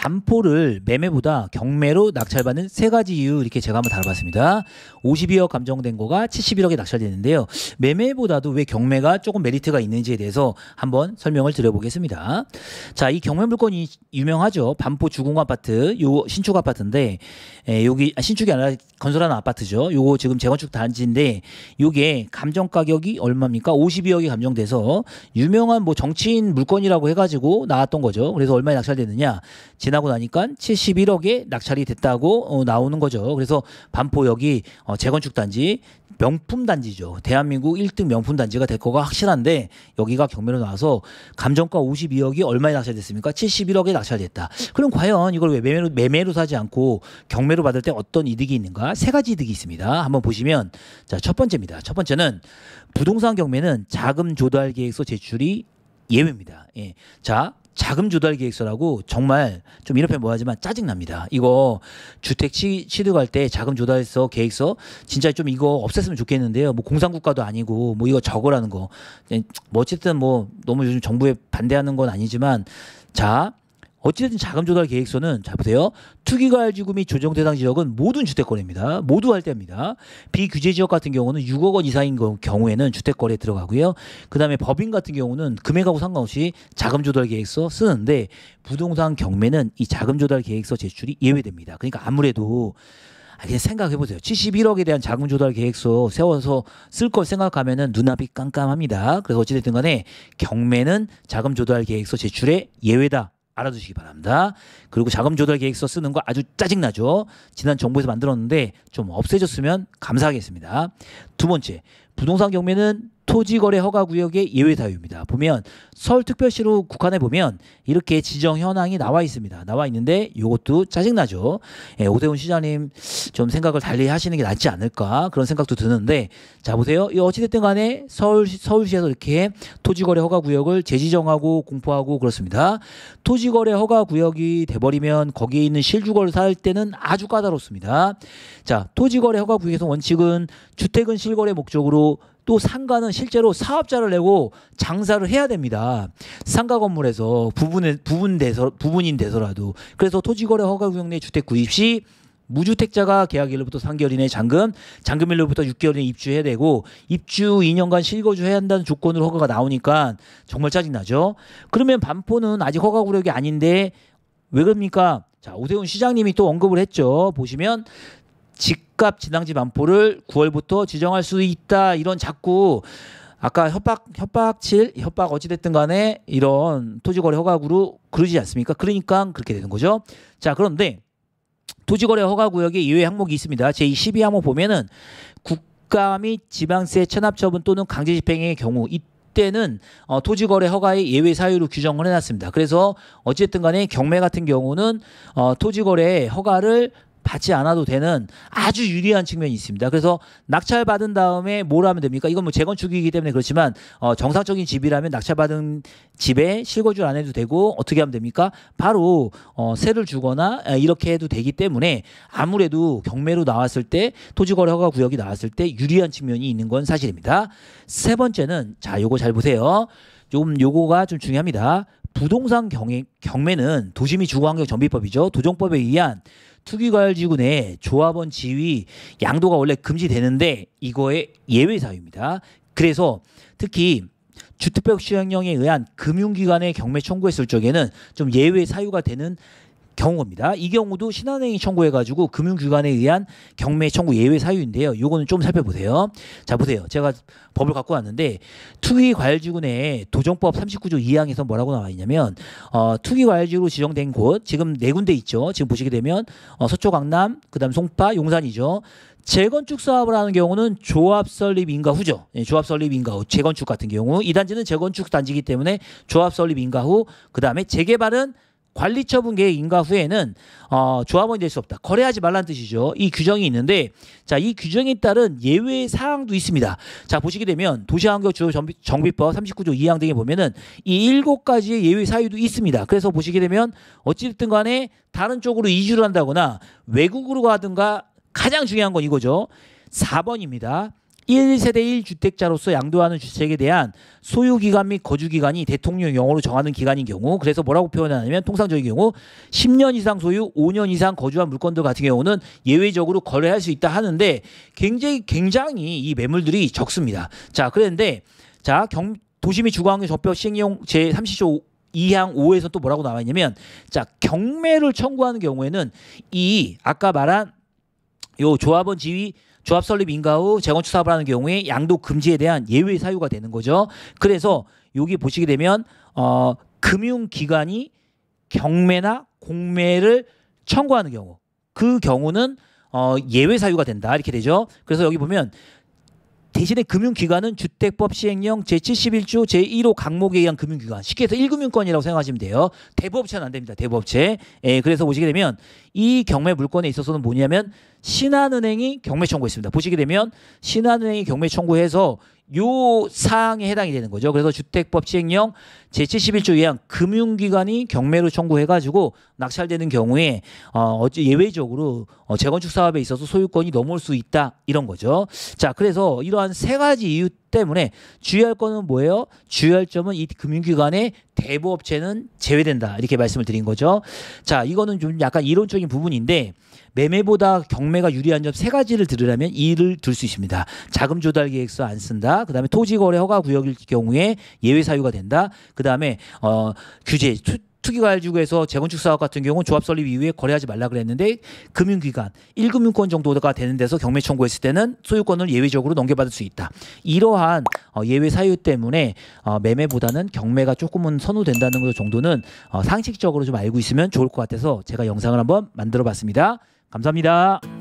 반포를 매매보다 경매로 낙찰받는 세 가지 이유 이렇게 제가 한번 다뤄봤습니다. 52억 감정된 거가 71억에 낙찰되는데요. 매매보다도 왜 경매가 조금 메리트가 있는지에 대해서 한번 설명을 드려보겠습니다. 자, 이 경매 물건이 유명하죠. 반포 주공 아파트, 요 신축 아파트인데 여기 신축이 아니라 건설하는 아파트죠. 요거 지금 재건축 단지인데 요게 감정 가격이 얼마입니까? 52억이 감정돼서 유명한 뭐 정치인 물건이라고 해가지고 나왔던 거죠. 그래서 얼마에 낙찰됐느냐? 지나고 나니까 71억에 낙찰이 됐다고 나오는 거죠. 그래서 반포역이 재건축 단지 명품 단지죠. 대한민국 1등 명품 단지가 될 거가 확실한데 여기가 경매로 나와서 감정가 52억이 얼마에 낙찰됐습니까? 71억에 낙찰됐다. 그럼 과연 이걸 왜 매매로 사지 않고 경매로 받을 때 어떤 이득이 있는가? 세 가지 이득이 있습니다. 한번 보시면 자, 첫 번째입니다. 첫 번째는 부동산 경매는 자금 조달 계획서 제출이 예외입니다. 예. 자, 자금 조달 계획서라고 정말 좀 이런 표현 뭐하지만 짜증납니다. 이거 주택 취득할 때 자금 조달서 계획서 진짜 좀 이거 없앴으면 좋겠는데요. 뭐 공산국가도 아니고 뭐 이거 적으라는 거. 뭐 어쨌든 뭐 너무 요즘 정부에 반대하는 건 아니지만 자, 어찌됐든 자금 조달 계획서는 자 보세요. 투기과열지구 및 조정 대상 지역은 모든 주택거래입니다. 모두 할 때입니다. 비규제 지역 같은 경우는 6억 원 이상인 경우에는 주택거래에 들어가고요. 그다음에 법인 같은 경우는 금액하고 상관없이 자금 조달 계획서 쓰는데 부동산 경매는 이 자금 조달 계획서 제출이 예외됩니다. 그러니까 아무래도 그냥 생각해보세요. 71억에 대한 자금 조달 계획서 세워서 쓸 걸 생각하면은 눈앞이 깜깜합니다. 그래서 어찌됐든 간에 경매는 자금 조달 계획서 제출의 예외다. 알아두시기 바랍니다. 그리고 자금 조달 계획서 쓰는 거 아주 짜증나죠. 지난 정부에서 만들었는데 좀 없애졌으면 감사하겠습니다. 두 번째, 부동산 경매는 토지거래 허가구역의 예외 사유입니다. 보면 서울특별시로 국한해 보면 이렇게 지정 현황이 나와 있습니다. 나와 있는데 이것도 짜증나죠. 예, 오세훈 시장님 좀 생각을 달리 하시는 게 낫지 않을까 그런 생각도 드는데 자 보세요. 어찌됐든 간에 서울시에서 이렇게 토지거래 허가구역을 재지정하고 공포하고 그렇습니다. 토지거래 허가구역이 돼버리면 거기에 있는 실주거를 살 때는 아주 까다롭습니다. 자, 토지거래 허가구역에서 원칙은 주택은 실거래 목적으로 또 상가는 실제로 사업자를 내고 장사를 해야 됩니다. 상가 건물에서 부분인 돼서라도. 그래서 토지거래 허가구역 내 주택 구입 시 무주택자가 계약일로부터 3개월 이내 잔금일로부터 6개월 이내 입주해야 되고 입주 2년간 실거주해야 한다는 조건으로 허가가 나오니까 정말 짜증나죠. 그러면 반포는 아직 허가구역이 아닌데 왜 그럽니까? 자, 오세훈 시장님이 또 언급을 했죠. 보시면 집값 진앙지 반포를 9월부터 지정할 수 있다. 이런 자꾸 아까 협박 어찌됐든 간에 이런 토지거래 허가구로 그러지 않습니까? 그러니까 그렇게 되는 거죠. 자, 그런데 토지거래 허가구역에 예외 항목이 있습니다. 제12항목 보면은 국가 및 지방세 체납처분 또는 강제 집행의 경우 이때는 토지거래 허가의 예외 사유로 규정을 해놨습니다. 그래서 어쨌든 간에 경매 같은 경우는 토지거래 허가를 받지 않아도 되는 아주 유리한 측면이 있습니다. 그래서 낙찰받은 다음에 뭘 하면 됩니까? 이건 뭐 재건축이기 때문에 그렇지만 정상적인 집이라면 낙찰받은 집에 실거주를 안 해도 되고 어떻게 하면 됩니까? 바로 세를 주거나 이렇게 해도 되기 때문에 아무래도 경매로 나왔을 때 토지거래 허가 구역이 나왔을 때 유리한 측면이 있는 건 사실입니다. 세 번째는 자, 요거 잘 보세요. 요거가 좀 중요합니다. 부동산 경매는 도시 및 주거환경정비법이죠. 도정법에 의한 투기과열지구 내 조합원 지위 양도가 원래 금지되는데 이거의 예외 사유입니다. 그래서 특히 주택법 시행령에 의한 금융기관의 경매 청구했을 적에는 좀 예외 사유가 되는 경우입니다. 이 경우도 신한은행이 청구해가지고 금융기관에 의한 경매 청구 예외 사유인데요. 요거는 좀 살펴보세요. 자, 보세요. 제가 법을 갖고 왔는데 투기과열지구 내에 도정법 39조 2항에서 뭐라고 나와 있냐면 투기과열지구로 지정된 곳 지금 네 군데 있죠. 지금 보시게 되면 서초, 강남, 그다음 송파, 용산이죠. 재건축 사업을 하는 경우는 조합 설립 인가 후죠. 예, 조합 설립 인가 후 재건축 같은 경우 이 단지는 재건축 단지이기 때문에 조합 설립 인가 후 그다음에 재개발은 관리처분 계획 인가 후에는 조합원이 될 수 없다. 거래하지 말라는 뜻이죠. 이 규정이 있는데 자, 이 규정에 따른 예외 사항도 있습니다. 자, 보시게 되면 도시환경주요정비법 39조 2항 등에 보면은 이 7가지의 예외 사유도 있습니다. 그래서 보시게 되면 어찌됐든 간에 다른 쪽으로 이주를 한다거나 외국으로 가든가 가장 중요한 건 이거죠. 4번입니다. 1세대 1주택자로서 양도하는 주택에 대한 소유기간 및 거주기간이 대통령령으로 정하는 기간인 경우, 그래서 뭐라고 표현하냐면 통상적인 경우 10년 이상 소유 5년 이상 거주한 물건들 같은 경우는 예외적으로 거래할 수 있다 하는데 굉장히 이 매물들이 적습니다. 자, 그런데 자, 도시 및 주거환경 적법 시행령 제30조 2항 5에서 또 뭐라고 나와 있냐면, 자, 경매를 청구하는 경우에는 이 아까 말한 요 조합원 지위 조합 설립 인가 후 재건축 사업을 하는 경우에 양도 금지에 대한 예외 사유가 되는 거죠. 그래서 여기 보시게 되면 금융기관이 경매나 공매를 청구하는 경우, 그 경우는 예외 사유가 된다 이렇게 되죠. 그래서 여기 보면 대신에 금융기관은 주택법 시행령 제71조 제1호 강목에 의한 금융기관, 쉽게 해서 1금융권이라고 생각하시면 돼요. 대부업체는 안 됩니다. 대부업체. 예, 그래서 보시게 되면 이 경매 물건에 있어서는 뭐냐면 신한은행이 경매 청구했습니다. 보시게 되면 신한은행이 경매 청구해서 요 사항에 해당이 되는 거죠. 그래서 주택법 시행령 제71조 2항 금융기관이 경매로 청구해가지고 낙찰되는 경우에 예외적으로 재건축 사업에 있어서 소유권이 넘어올 수 있다 이런 거죠. 자, 그래서 이러한 세 가지 이유 때문에 주의할 거는 뭐예요? 주의할 점은 이 금융기관의 대부업체는 제외된다 이렇게 말씀을 드린 거죠. 자, 이거는 좀 약간 이론적인 부분인데 매매보다 경매가 유리한 점 세 가지를 들으려면 이를 들 수 있습니다. 자금 조달 계획서 안 쓴다. 그다음에 토지 거래 허가 구역일 경우에 예외 사유가 된다. 그다음에 규제 투기과열지구에서 재건축 사업 같은 경우는 조합 설립 이후에 거래하지 말라 그랬는데 금융기관 1금융권 정도가 되는 데서 경매 청구했을 때는 소유권을 예외적으로 넘겨받을 수 있다. 이러한 예외 사유 때문에 매매보다는 경매가 조금은 선호된다는 것 정도는 상식적으로 좀 알고 있으면 좋을 것 같아서 제가 영상을 한번 만들어 봤습니다. 감사합니다.